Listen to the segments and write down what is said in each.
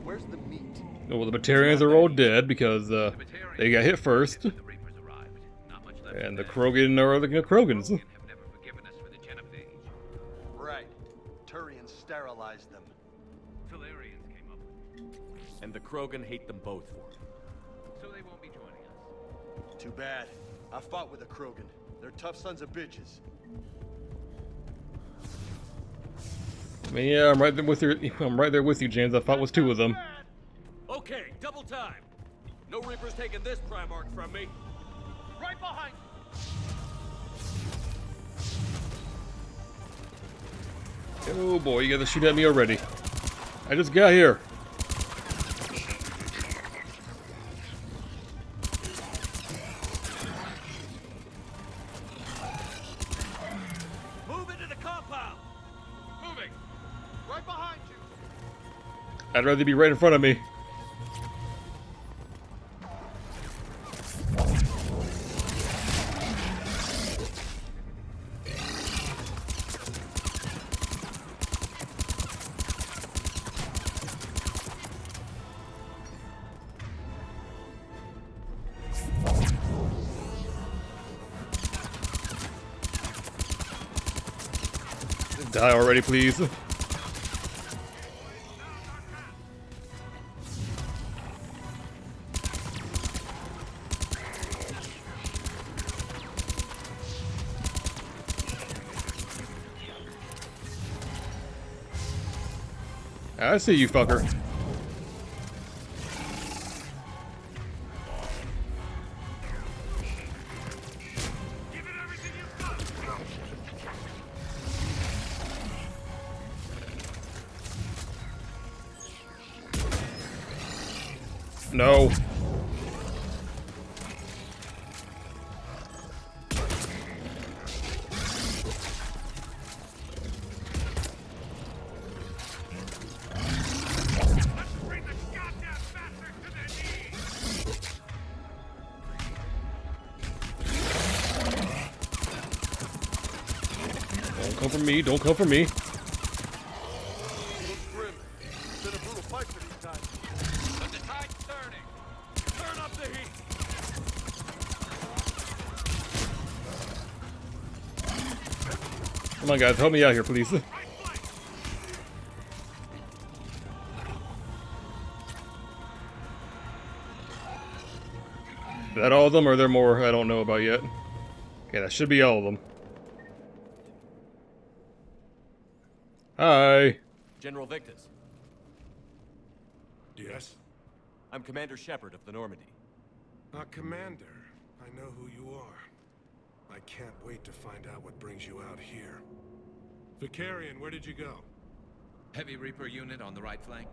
Where's the meat? Well, the Batarians are all dead because they got hit first. And the Krogan are the Krogans. Right. Turians sterilized them. And the Krogan hate them both for it. So they won't be joining us. Too bad. I fought with the Krogan. They're tough sons of bitches. I mean, yeah, I'm right there with you. I'm right there with you, James. I fought with two of them. Okay, double time. No Reapers taking this Primarch from me. Right behind Oh boy, you gotta shoot at me already. I just got here. Move into the compound. Moving! Right behind you! I'd rather be right in front of me. Die already, please. I see you, fucker. No. Don't come for me, don't come for me. Looks grim. It's been a brutal fight for these times. But the tide's turning! Turn up the heat. Come on, guys, help me out here, please. Is that all of them, or are there more I don't know about yet? Okay, that should be all of them. Hi. General Victus. Yes? I'm Commander Shepard of the Normandy. Commander, I know who you are. I can't wait to find out what brings you out here. Vicarian, where did you go? Heavy Reaper unit on the right flank.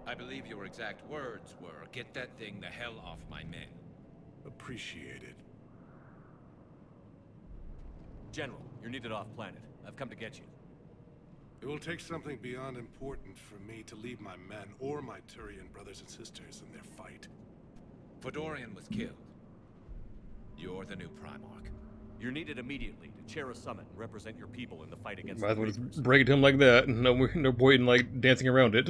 I believe your exact words were, "Get that thing the hell off my men." Appreciated. General, you're needed off planet. I've come to get you. It will take something beyond important for me to leave my men or my Turian brothers and sisters in their fight. Fedorian was killed. You're the new Primarch. You're needed immediately to chair a summit and represent your people in the fight against Might as the well Reapers. just break it to him like that. No point in like dancing around it.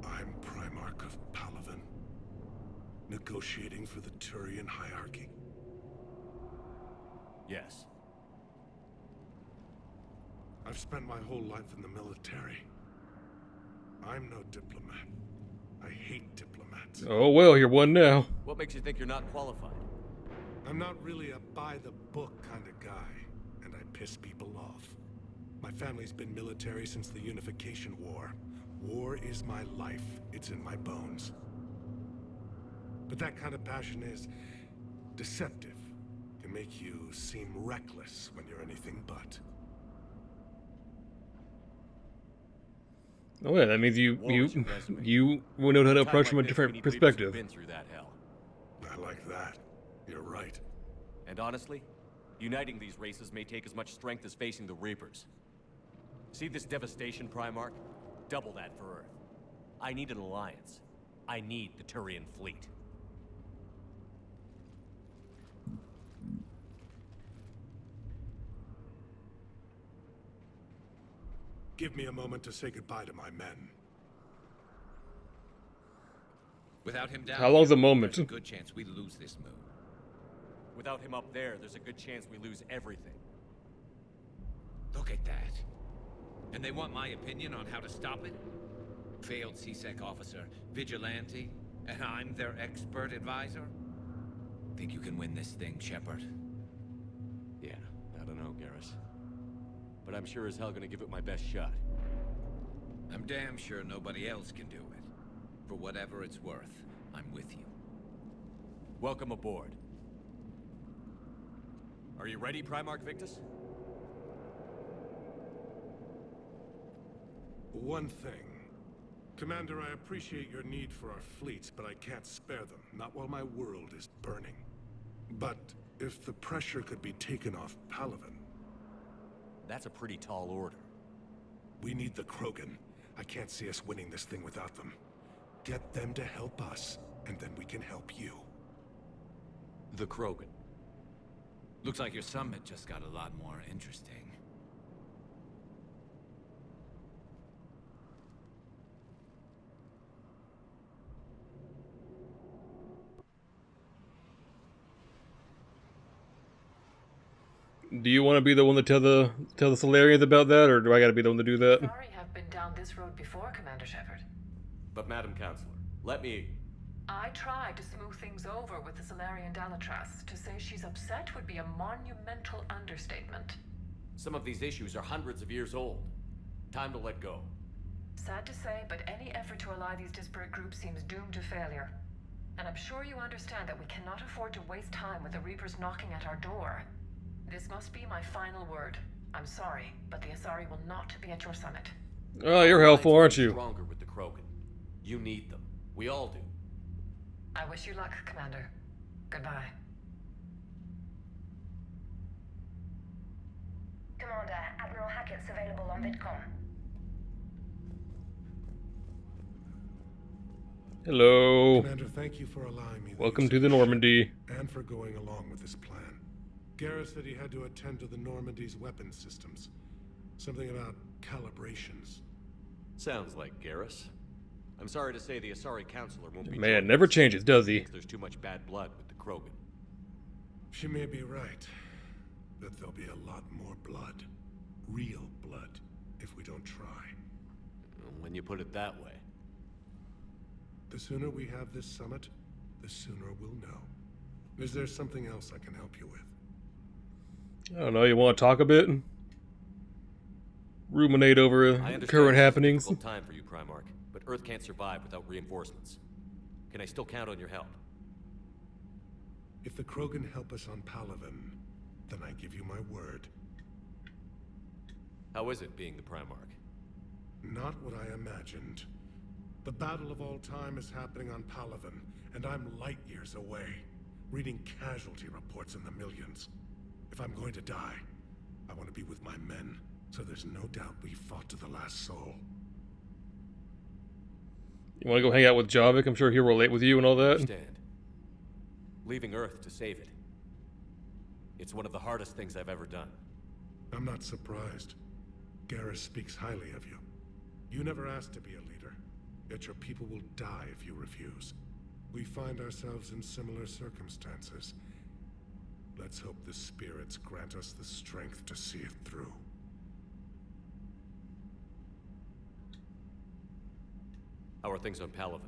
I'm Primarch of Palaven, negotiating for the Turian hierarchy. Yes. I've spent my whole life in the military. I'm no diplomat. I hate diplomats. Oh well, you're one now. What makes you think you're not qualified? I'm not really a by-the-book kind of guy, and I piss people off. My family's been military since the Unification War. War is my life. It's in my bones. But that kind of passion is deceptive. Can make you seem reckless when you're anything but. Oh yeah, that means you will know how to approach from a different perspective. Been through that hell. I like that. You're right. And honestly, uniting these races may take as much strength as facing the Reapers. See this devastation, Primarch? Double that for Earth. I need an alliance. I need the Turian fleet. Give me a moment to say goodbye to my men. Without him down How long's here, a moment? there's a good chance we lose this move. Without him up there, there's a good chance we lose everything. Look at that. And they want my opinion on how to stop it? Failed CSEC officer, vigilante, and I'm their expert advisor? Think you can win this thing, Shepard? Yeah, I don't know, Garrus. But I'm sure as hell gonna give it my best shot. I'm damn sure nobody else can do it. For whatever it's worth, I'm with you. Welcome aboard. Are you ready, Primarch Victus? One thing. Commander, I appreciate your need for our fleets, but I can't spare them. Not while my world is burning. But if the pressure could be taken off Palaven... That's a pretty tall order. We need the Krogan. I can't see us winning this thing without them. Get them to help us, and then we can help you. The Krogan. Looks like your summit just got a lot more interesting. Do you want to be the one to tell the Solarians about that, or do I got to be the one to do that? Sorry, have been down this road before, Commander Shepard. But Madam Counselor, let me... I tried to smooth things over with the Solarian Dalatras. To say she's upset would be a monumental understatement. Some of these issues are hundreds of years old. Time to let go. Sad to say, but any effort to ally these disparate groups seems doomed to failure. And I'm sure you understand that we cannot afford to waste time with the Reapers knocking at our door. This must be my final word. I'm sorry, but the Asari will not be at your summit. Oh, you're helpful, aren't you? Stronger with the Krogan. You need them. We all do. I wish you luck, Commander. Goodbye. Commander, Admiral Hackett's available on VidCom. Hello. Commander, thank you for allowing me Welcome to the Normandy. and for going along with this plan. Garrus said he had to attend to the Normandy's weapons systems. Something about calibrations. Sounds like Garrus. I'm sorry to say the Asari Counselor won't be... Man, never changes, does he? There's too much bad blood with the Krogan. She may be right, but there'll be a lot more blood. Real blood, if we don't try. When you put it that way. The sooner we have this summit, the sooner we'll know. Is there something else I can help you with? I don't know, you want to talk a bit? Ruminate over I understand current this is a happenings? difficult time for you, Primarch, but Earth can't survive without reinforcements. Can I still count on your help? If the Krogan help us on Palaven, then I give you my word. How is it being the Primarch? Not what I imagined. The battle of all time is happening on Palaven, and I'm light years away, reading casualty reports in the millions. If I'm going to die, I want to be with my men, so there's no doubt we fought to the last soul. You want to go hang out with Javik? I'm sure he'll relate with you and all that. Understand. Leaving Earth to save it. It's one of the hardest things I've ever done. I'm not surprised. Garrus speaks highly of you. You never asked to be a leader, yet your people will die if you refuse. We find ourselves in similar circumstances. Let's hope the spirits grant us the strength to see it through. How are things on Palaven?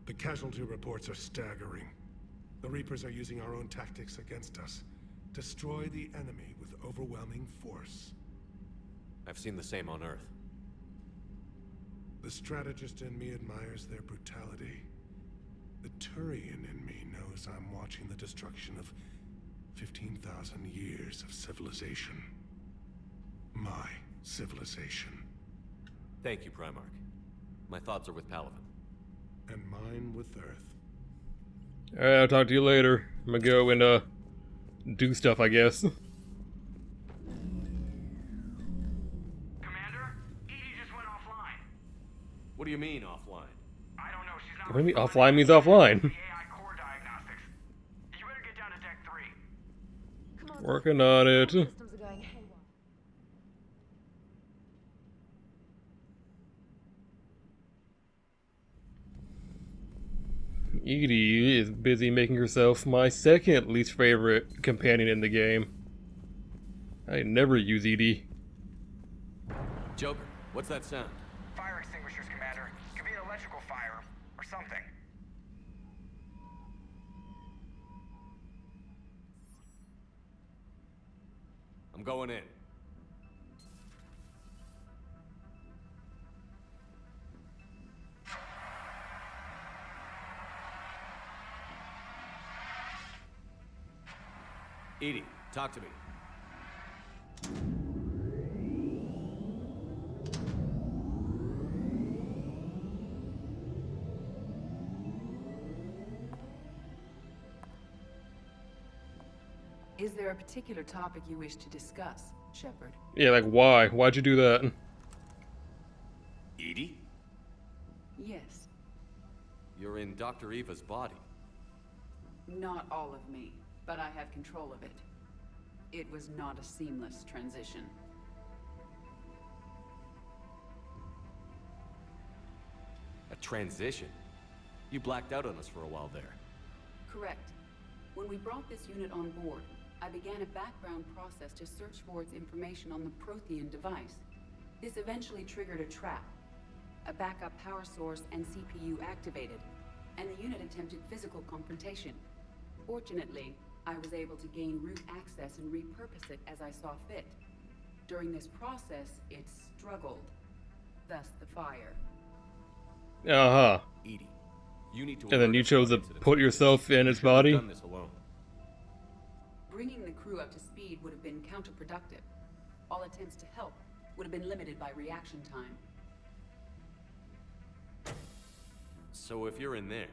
The casualty reports are staggering. The Reapers are using our own tactics against us. Destroy the enemy with overwhelming force. I've seen the same on Earth. The strategist in me admires their brutality. The Turian in me knows I'm watching the destruction of 15,000 years of civilization. My civilization. Thank you, Primarch. My thoughts are with Palaven. And mine with Earth. Alright, I'll talk to you later. I'm gonna go and, do stuff, I guess. Commander? EDE just went offline. What do you mean, offline? I don't know, she's not... What do you mean, responding offline means to offline? the AI core diagnostics. You better get down to Deck 3. Working on it. Systems are going haywire. EDE is busy making herself my second least favorite companion in the game. I never use EDE. Joker, what's that sound? Fire extinguishers, Commander. Could be an electrical fire or something. I'm going in. EDE, talk to me. Is there a particular topic you wish to discuss, Shepard? Yeah, like why? Why'd you do that? EDE? Yes. You're in Dr. Eva's body. Not all of me, but I have control of it. It was not a seamless transition. A transition? You blacked out on us for a while there. Correct. When we brought this unit on board, I began a background process to search for its information on the Prothean device. This eventually triggered a trap. A backup power source and CPU activated, and the unit attempted physical confrontation. Fortunately, I was able to gain root access and repurpose it as I saw fit. During this process, it struggled. Thus the fire. Uh-huh. EDE, you need to. And then you chose to put yourself in its body? Done this alone. Bringing the crew up to speed would have been counterproductive. All attempts to help would have been limited by reaction time. So if you're in there,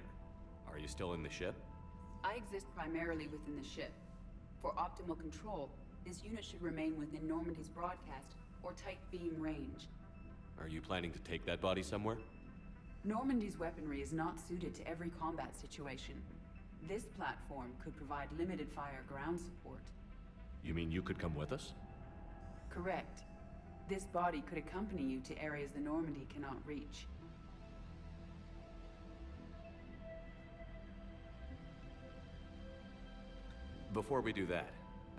are you still in the ship? I exist primarily within the ship. For optimal control, this unit should remain within Normandy's broadcast or tight beam range. Are you planning to take that body somewhere? Normandy's weaponry is not suited to every combat situation. This platform could provide limited fire ground support. You mean you could come with us? Correct. This body could accompany you to areas the Normandy cannot reach. Before we do that,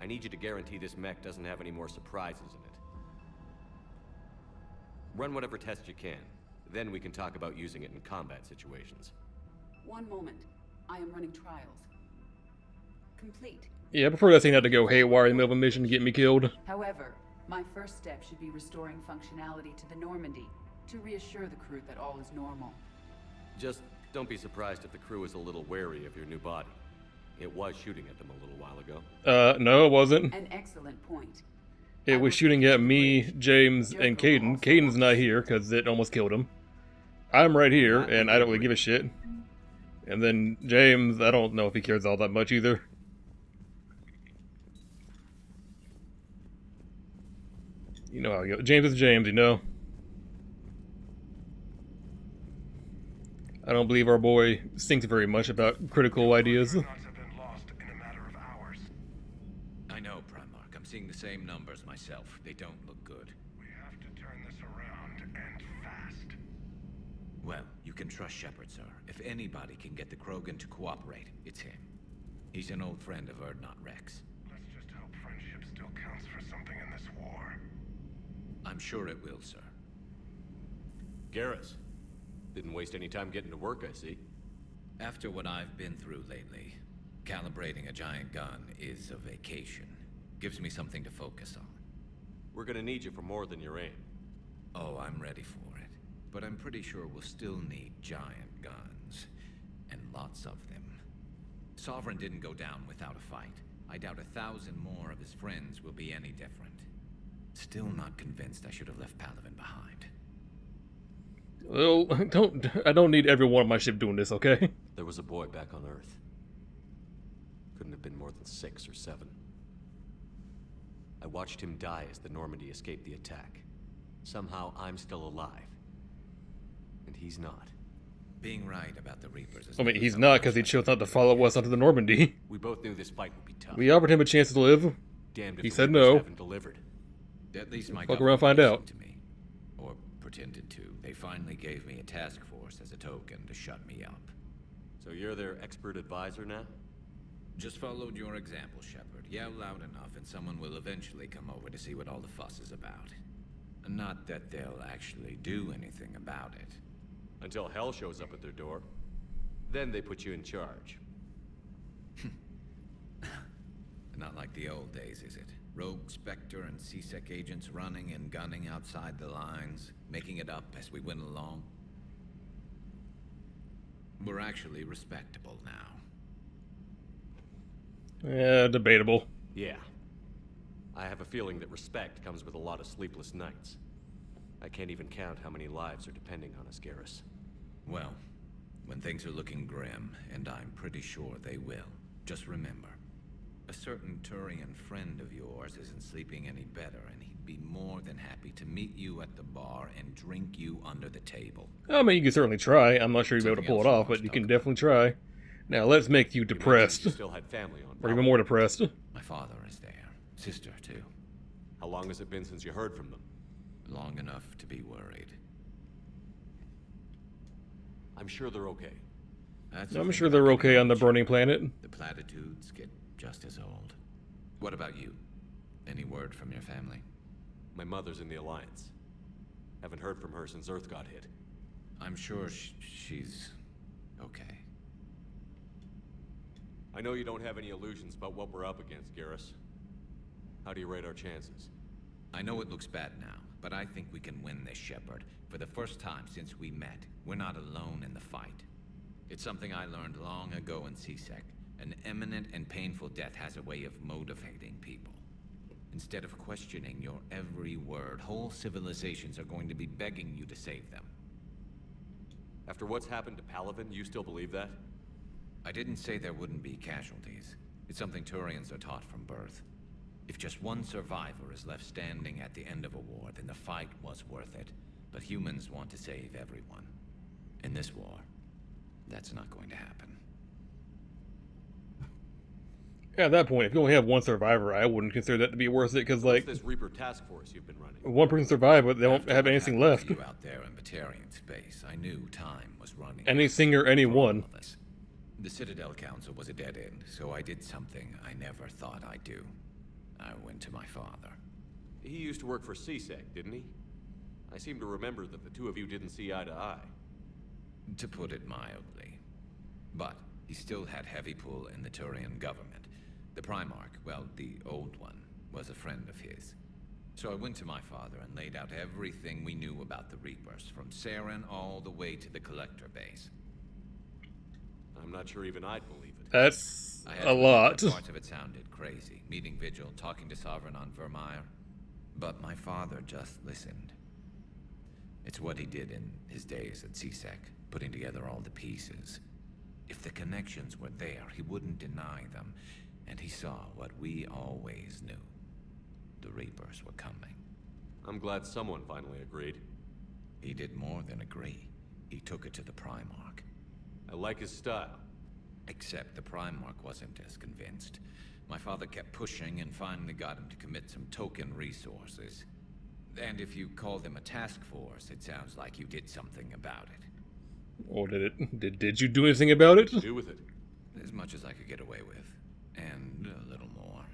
I need you to guarantee this mech doesn't have any more surprises in it. Run whatever tests you can. Then we can talk about using it in combat situations. One moment. I am running trials. Complete. Yeah, I prefer that scene had to go haywire in the middle of a mission to get me killed. However, my first step should be restoring functionality to the Normandy to reassure the crew that all is normal. Just don't be surprised if the crew is a little wary of your new body. It was shooting at them a little while ago. No, it wasn't. An excellent point. It was shooting at me, James, and Caden. Caden's not here because it almost killed him. I'm right here, and I don't really give a shit. And then James, I don't know if he cares all that much either. You know how he goes. James is James, you know. I don't believe our boy thinks very much about critical ideas. Have been lost in a matter of hours. I know, Primarch. I'm seeing the same numbers myself. They don't look good. We have to turn this around, and fast. Well, you can trust Shepard, sir. If anybody can get the Krogan to cooperate, it's him. He's an old friend of Erdnot Rex. Let's just hope friendship still counts for something in this war. I'm sure it will, sir. Garrus. Didn't waste any time getting to work, I see. After what I've been through lately, calibrating a giant gun is a vacation. Gives me something to focus on. We're gonna need you for more than your aim. Oh, I'm ready for it. But I'm pretty sure we'll still need giant guns. And lots of them. Sovereign didn't go down without a fight. I doubt 1,000 more of his friends will be any different. Still not convinced I should have left Palaven behind. Well, I don't need everyone on my ship doing this, okay? There was a boy back on Earth. Couldn't have been more than 6 or 7. I watched him die as the Normandy escaped the attack. Somehow I'm still alive. And he's not. Being right about the Reapers is... I mean, he's not because he chose not to follow us onto the Normandy. We both knew this fight would be tough. We offered him a chance to live. Damned if He the said Reapers no. haven't delivered. At least my Fuck around, find government out. listened to me. Or pretended to. They finally gave me a task force as a token to shut me up. So you're their expert advisor now? Just followed your example, Shepard. Yell loud enough and someone will eventually come over to see what all the fuss is about. Not that they'll actually do anything about it. Until hell shows up at their door. Then they put you in charge. Not like the old days, is it? Rogue Spectre and C-Sec agents running and gunning outside the lines, making it up as we went along. We're actually respectable now. Yeah, debatable. Yeah. I have a feeling that respect comes with a lot of sleepless nights. I can't even count how many lives are depending on us, Garrus. Well, when things are looking grim, and I'm pretty sure they will, just remember, a certain Turian friend of yours isn't sleeping any better, and he'd be more than happy to meet you at the bar and drink you under the table. I mean, you can certainly try. I'm not sure you'll be able to pull it off, but you can definitely try. Now, let's make you depressed. You still had family on Or even more depressed. My father is there. Sister, too. How long has it been since you heard from them? Long enough to be worried. I'm sure they're okay. I'm sure they're okay on the burning planet. The platitudes get just as old. What about you? Any word from your family? My mother's in the Alliance. Haven't heard from her since Earth got hit. I'm sure she's okay. I know you don't have any illusions about what we're up against, Garrus. How do you rate our chances? I know it looks bad now, but I think we can win this, Shepard. For the first time since we met, we're not alone in the fight. It's something I learned long ago in C-Sec. An imminent and painful death has a way of motivating people. Instead of questioning your every word, whole civilizations are going to be begging you to save them. After what's happened to Palaven, you still believe that? I didn't say there wouldn't be casualties. It's something Turians are taught from birth. If just one survivor is left standing at the end of a war, then the fight was worth it. But humans want to save everyone. In this war, that's not going to happen. Yeah, at that point, if you only have one survivor, I wouldn't consider that to be worth it, because, like, What's this Reaper task force you've been running? one person survived, but they won't have anything left. You out there in Batarian space, I knew time was running. Anything or anyone. The Citadel Council was a dead end, so I did something I never thought I'd do. I went to my father. He used to work for C-Sec, didn't he? I seem to remember that the two of you didn't see eye to eye. To put it mildly. But he still had heavy pull in the Turian government. The Primarch, well, the old one, was a friend of his. So I went to my father and laid out everything we knew about the Reapers, from Saren all the way to the Collector base. I'm not sure even I'd believe it. That's a lot. Parts of it sounded crazy. Meeting Vigil, talking to Sovereign on Vermeer. But my father just listened. It's what he did in his days at C-Sec, putting together all the pieces. If the connections were there, he wouldn't deny them. And he saw what we always knew. The Reapers were coming. I'm glad someone finally agreed. He did more than agree. He took it to the Primarch. I like his style. Except the Primarch wasn't as convinced. My father kept pushing and finally got him to commit some token resources. And if you call them a task force, it sounds like you did something about it. Or did you do anything about it? Do with it. As much as I could get away with. And a little more.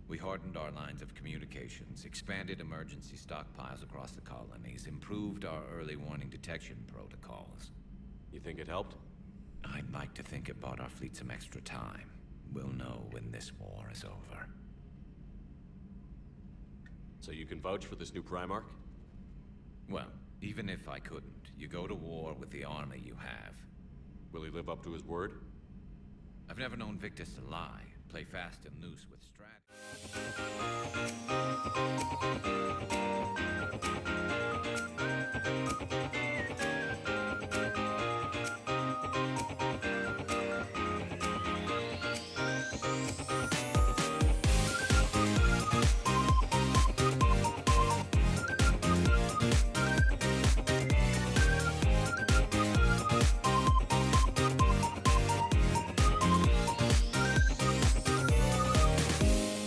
We hardened our lines of communications, expanded emergency stockpiles across the colonies, improved our early warning detection protocols. You think it helped? I'd like to think it bought our fleet some extra time. We'll know when this war is over. So you can vouch for this new Primarch? Well, even if I couldn't, you go to war with the army you have. Will he live up to his word? I've never known Victus to lie, play fast and loose with strategy.